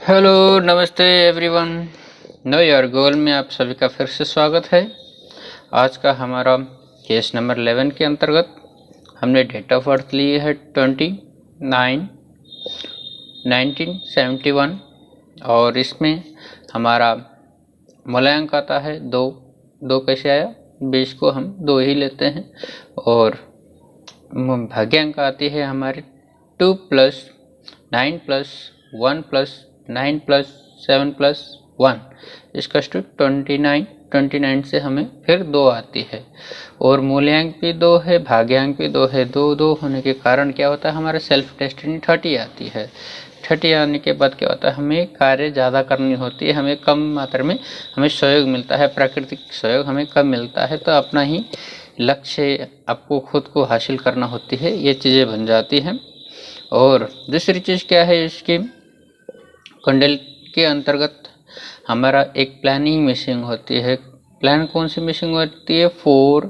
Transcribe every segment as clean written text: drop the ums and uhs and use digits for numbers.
Hello, नमस्ते everyone. Know your goal में आप सभी का फिर से स्वागत है। आज का हमारा केस नंबर 11 के अंतर्गत हमने डेट ऑफ बर्थ ली है 29/1971 और इसमें हमारा मूल्यांक आता है 2। 2 कैसे आया? 20 को हम 2 ही लेते हैं और भाग्यांक आती है हमारे 2 + 9 + 1 + 9 + 7 + 1 इसकस टू 29। 29 से हमें फिर 2 आती है और मूल्यांक भी 2 है, भाग्यांक भी 2 है। 2 2 होने के कारण क्या होता है, हमारा सेल्फ डेस्टिनी 30 आती है। 30 आने के बाद क्या होता है, हमें कार्य ज़्यादा करनी होती है, हमें कम मात्रा में हमें सहयोग मिलता है, प्राकृतिक सहयोग हमें कम मिलता है। तो अपना ही लक्ष्य आपको खुद को हासिल करना होती है, ये चीज़ें बन जाती हैं। और दूसरी चीज़ क्या है, इसकी कुंडल के अंतर्गत हमारा एक प्लानिंग मिसिंग होती है। प्लान कौन सी मिसिंग होती है? 4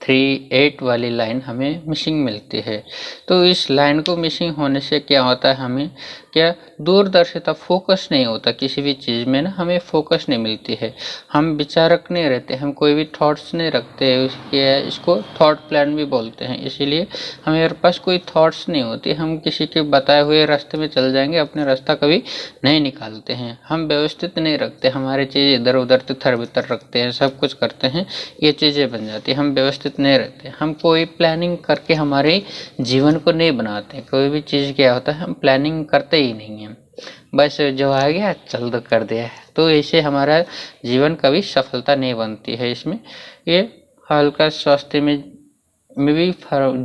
3 8 वाली लाइन हमें मिसिंग मिलती है। तो इस लाइन को मिसिंग होने से क्या होता है, हमें क्या दूरदर्शिता, फोकस नहीं होता किसी भी चीज़ में ना, हमें फोकस नहीं मिलती है। हम विचारक नहीं रहते, हम कोई भी थॉट्स नहीं रखते। इसको थॉट प्लान भी बोलते हैं। इसीलिए हमारे पास कोई थॉट्स नहीं होती, हम किसी के बताए हुए रास्ते में चल जाएंगे, अपने रास्ता कभी नहीं निकालते हैं। हम व्यवस्थित नहीं रखते, हमारी चीज़ इधर उधर तितर बितर रखते हैं, सब कुछ करते हैं, ये चीज़ें बन जाती है। हम व्यवस्थित नहीं रहते, हम कोई प्लानिंग करके हमारे जीवन को नहीं बनाते। कोई भी चीज़ क्या होता है, हम प्लानिंग करते ही नहीं हैं, बस जो आ गया चल दो कर दिया। तो ऐसे हमारा जीवन कभी सफलता नहीं बनती है। इसमें ये हल्का स्वास्थ्य में भी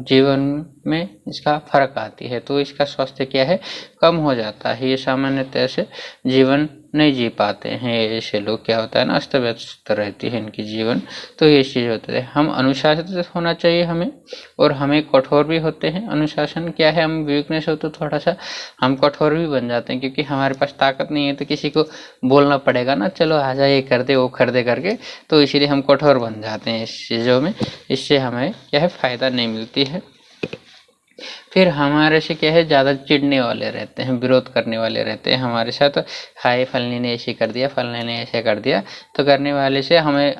जीवन में इसका फर्क आती है। तो इसका स्वास्थ्य क्या है, कम हो जाता है। ये सामान्यतः से जीवन नहीं जी पाते हैं। ऐसे लोग क्या होता है ना, अस्त व्यस्त रहती है इनकी जीवन। तो ये चीज़ होता है, हम अनुशासित होना चाहिए हमें, और हमें कठोर भी होते हैं। अनुशासन क्या है, हम वीकनेस हो तो थोड़ा सा हम कठोर भी बन जाते हैं, क्योंकि हमारे पास ताकत नहीं है तो किसी को बोलना पड़ेगा ना, चलो आ जाए ये कर दे वो कर दे करके। तो इसीलिए हम कठोर बन जाते हैं इस चीज़ों में। इससे हमें क्या है, फ़ायदा नहीं मिलती है। फिर हमारे से क्या है, ज़्यादा चिढ़ने वाले रहते हैं, विरोध करने वाले रहते हैं हमारे साथ। हाय फलने ने ऐसे कर दिया, फलने ने ऐसे कर दिया, तो करने वाले से हमें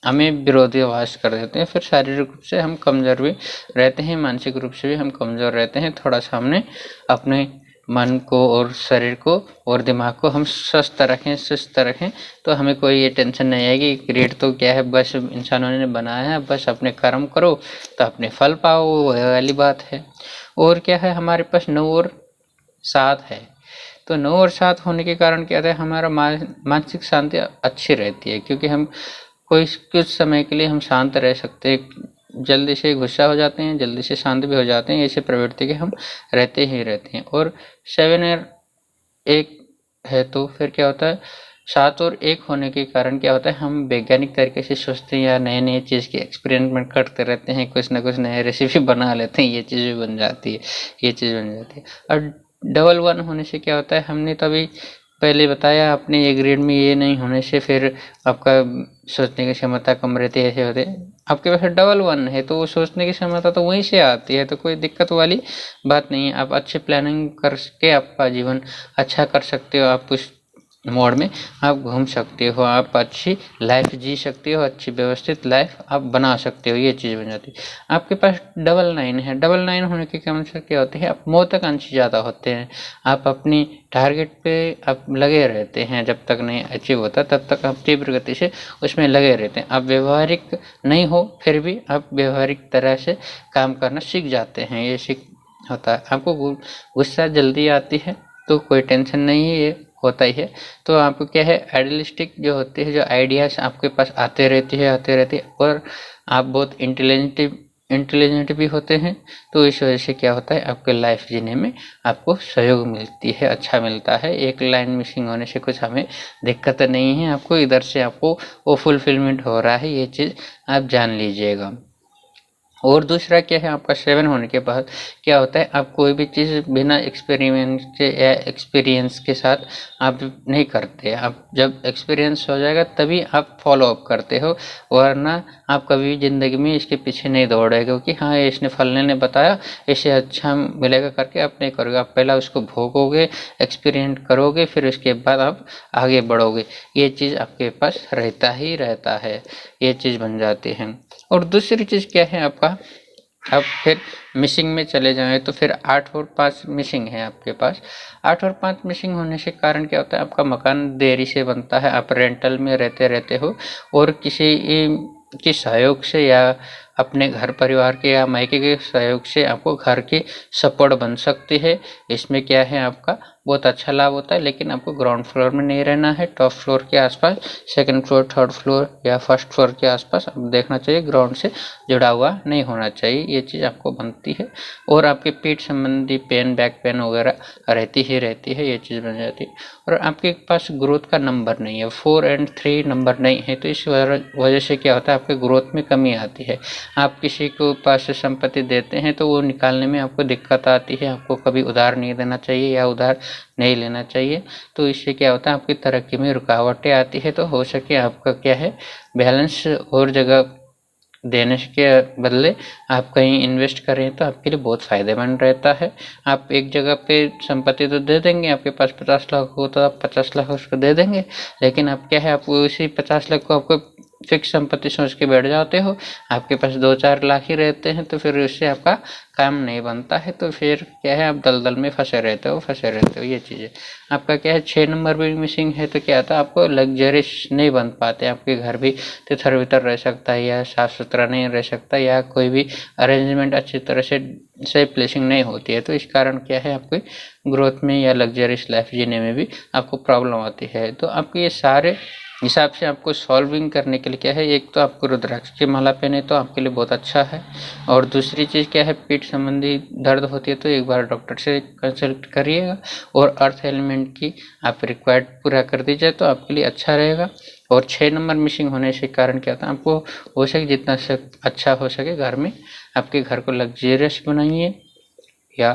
हमें विरोधाभास कर देते हैं। फिर शारीरिक रूप से हम कमज़ोर भी रहते हैं, मानसिक रूप से भी हम कमज़ोर रहते हैं। थोड़ा सा हमने अपने मन को और शरीर को और दिमाग को हम स्वस्थ रखें, सुस्त रखें, तो हमें कोई ये टेंशन नहीं आएगी। क्रिएट तो क्या है, बस इंसानों ने बनाया है, बस अपने कर्म करो तो अपने फल पाओ, वो वाली बात है। और क्या है, हमारे पास 9 और 7 है। तो 9 और 7 होने के कारण क्या है, हमारा मानसिक शांति अच्छी रहती है, क्योंकि हम कोई कुछ समय के लिए हम शांत रह सकते हैं। जल्दी से गुस्सा हो जाते हैं, जल्दी से शांत भी हो जाते हैं, ऐसे प्रवृत्ति के हम रहते ही रहते हैं। और 7 और 1 है तो फिर क्या होता है, 7 और 1 होने के कारण क्या होता है, हम वैज्ञानिक तरीके से सोचते हैं या नए नए चीज़ की एक्सपेरिमेंट करते रहते हैं, कुछ ना कुछ नए रेसिपी बना लेते हैं, ये चीज़ भी बन जाती है, ये चीज़ बन जाती है। और डबल 1 होने से क्या होता है, हमने तो अभी पहले बताया, अपने ये ग्रेड में ये नहीं होने से फिर आपका सोचने की क्षमता कम रहती है। ऐसे होते आपके पास डबल 1 है तो वो सोचने की क्षमता तो वहीं से आती है, तो कोई दिक्कत वाली बात नहीं है। आप अच्छे प्लानिंग करके आपका जीवन अच्छा कर सकते हो। आप उस मोड में आप घूम सकते हो, आप अच्छी लाइफ जी सकते हो, अच्छी व्यवस्थित लाइफ आप बना सकते हो, ये चीज़ बन जाती है। आपके पास डबल 9 है, डबल 9 होने के कारण से क्या होते हैं, आप महत्वाकांक्षी ज़्यादा होते हैं। आप अपनी टारगेट पे आप लगे रहते हैं, जब तक नहीं अचीव होता तब तक आप तीव्र गति से उसमें लगे रहते हैं। आप व्यवहारिक नहीं हो फिर भी आप व्यवहारिक तरह से काम करना सीख जाते हैं, ये सीख होता है। आपको गुस्सा जल्दी आती है तो कोई टेंशन नहीं है, ये होता ही है। तो आपको क्या है, आइडियलिस्टिक जो होती है, जो आइडियाज़ आपके पास आते रहती है और आप बहुत इंटेलिजेंट भी होते हैं। तो इस वजह से क्या होता है, आपके लाइफ जीने में आपको सहयोग मिलती है, अच्छा मिलता है। एक लाइन मिसिंग होने से कुछ हमें दिक्कत नहीं है, आपको इधर से आपको वो फुलफिलमेंट हो रहा है, ये चीज़ आप जान लीजिएगा। और दूसरा क्या है, आपका 7 होने के बाद क्या होता है, आप कोई भी चीज़ बिना एक्सपेरिमेंट के या एक्सपीरियंस के साथ आप नहीं करते। आप जब एक्सपीरियंस हो जाएगा तभी आप फॉलो अप करते हो, वरना आप कभी ज़िंदगी में इसके पीछे नहीं दौड़ेगा क्योंकि हाँ इसने फलने ने बताया इससे अच्छा मिलेगा करके आप नहीं करोगे। आप पहला उसको भोगोगे, एक्सपीरियंस करोगे, फिर उसके बाद आप आगे बढ़ोगे। ये चीज़ आपके पास रहता ही रहता है, ये चीज़ बन जाती है। और दूसरी चीज़ क्या है आपका, अब फिर मिसिंग में चले जाएं तो फिर 8 और 5 मिसिंग है आपके पास। 8 और 5 मिसिंग होने से कारण क्या होता है, आपका मकान देरी से बनता है, आप रेंटल में रहते हो और किसी के सहयोग से या अपने घर परिवार के या मायके के सहयोग से आपको घर की सपोर्ट बन सकती है। इसमें क्या है आपका बहुत अच्छा लाभ होता है, लेकिन आपको ग्राउंड फ्लोर में नहीं रहना है, टॉप फ्लोर के आसपास, सेकंड फ्लोर, थर्ड फ्लोर या फर्स्ट फ्लोर के आसपास आप देखना चाहिए, ग्राउंड से जुड़ा हुआ नहीं होना चाहिए। ये चीज़ आपको बनती है। और आपके पीठ संबंधी पेन, बैक पेन वगैरह रहती है, ये चीज़ बन जाती है। और आपके पास ग्रोथ का नंबर नहीं है, 4 और 3 नंबर नहीं है, तो इस वजह से क्या होता है आपके ग्रोथ में कमी आती है। आप किसी को पास से संपत्ति देते हैं तो वो निकालने में आपको दिक्कत आती है, आपको कभी उधार नहीं देना चाहिए या उधार नहीं लेना चाहिए। तो इससे क्या होता है आपकी तरक्की में रुकावटें आती है। तो हो सके आपका क्या है बैलेंस और जगह देने के बदले आप कहीं इन्वेस्ट करें तो आपके लिए बहुत फायदेमंद रहता है। आप एक जगह पे संपत्ति तो दे देंगे, आपके पास 50 लाख हो तो आप 50 लाख उसको दे देंगे, लेकिन अब क्या है आप उसी 50 लाख को आपको फिक्स संपत्ति सोच के बैठ जाते हो, आपके पास 2-4 लाख ही रहते हैं, तो फिर उससे आपका काम नहीं बनता है। तो फिर क्या है आप दलदल में फंसे रहते हो। ये चीज़ें आपका क्या है 6 नंबर भी मिसिंग है, तो क्या होता है आपको लग्जरियस नहीं बन पाते, आपके घर भी तितर बितर रह सकता है या साफ सुथरा नहीं रह सकता या कोई भी अरेंजमेंट अच्छी तरह से प्लेसिंग नहीं होती है। तो इस कारण क्या है आपकी ग्रोथ में या लग्जरियस लाइफ जीने में भी आपको प्रॉब्लम आती है। तो आपके ये सारे हिसाब से आपको सॉल्विंग करने के लिए क्या है, एक तो आपको रुद्राक्ष की माला पहने तो आपके लिए बहुत अच्छा है। और दूसरी चीज़ क्या है, पीठ संबंधी दर्द होती है तो एक बार डॉक्टर से कंसल्ट करिएगा और अर्थ एलिमेंट की आप रिक्वायर्ड पूरा कर दीजिए तो आपके लिए अच्छा रहेगा। और 6 नंबर मिसिंग होने से कारण क्या होता है आपको हो सके जितना अच्छा हो सके घर में आपके घर को लग्जरियस बनाइए, या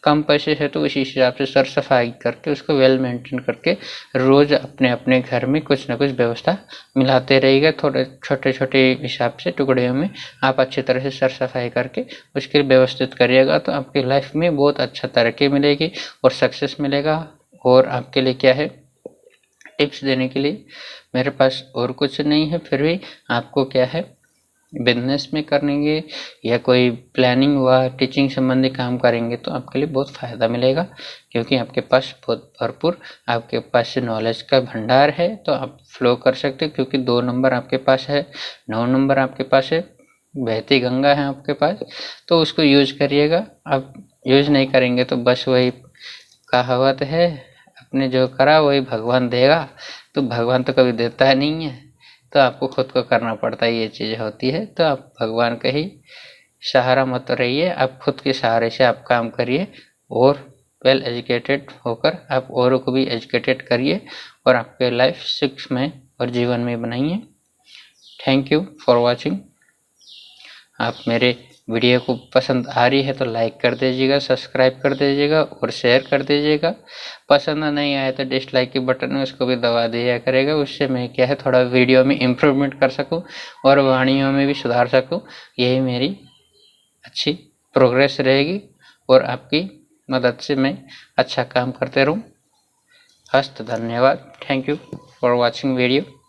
कम पैसे है तो उसी हिसाब से सर सफाई करके उसको वेल मेंटेन करके रोज अपने अपने घर में कुछ ना कुछ व्यवस्था मिलाते रहिएगा। थोड़े छोटे छोटे हिसाब से टुकड़ियों में आप अच्छी तरह से सर सफाई करके उसके व्यवस्थित करिएगा तो आपकी लाइफ में बहुत अच्छा तरक्की मिलेगी और सक्सेस मिलेगा। और आपके लिए क्या है टिप्स देने के लिए मेरे पास और कुछ नहीं है, फिर भी आपको क्या है बिजनेस में करेंगे या कोई प्लानिंग व टीचिंग संबंधी काम करेंगे तो आपके लिए बहुत फ़ायदा मिलेगा, क्योंकि आपके पास बहुत भरपूर आपके पास नॉलेज का भंडार है। तो आप फ्लो कर सकते हो क्योंकि 2 नंबर आपके पास है, 9 नंबर आपके पास है, बहती गंगा है आपके पास, तो उसको यूज करिएगा। आप यूज नहीं करेंगे तो बस वही कहावत है, अपने जो करा वही भगवान देगा, तो भगवान तो कभी देता नहीं है, तो आपको खुद को करना पड़ता है, ये चीज़ होती है। तो आप भगवान का ही सहारा मत रहिए, आप खुद के सहारे से आप काम करिए और वेल एजुकेटेड होकर आप औरों को भी एजुकेटेड करिए और आपके लाइफ सुखमय और जीवन में बनाइए। Thank you for watching. आप मेरे वीडियो को पसंद आ रही है तो लाइक कर दीजिएगा, सब्सक्राइब कर दीजिएगा और शेयर कर दीजिएगा। पसंद नहीं आया तो डिसलाइक के बटन में उसको भी दबा दिया करेगा, उससे मैं क्या है थोड़ा वीडियो में इम्प्रूवमेंट कर सकूं और वाणियों में भी सुधार सकूं। यही मेरी अच्छी प्रोग्रेस रहेगी और आपकी मदद से मैं अच्छा काम करते रहूं। हस्त धन्यवाद। Thank you for watching video.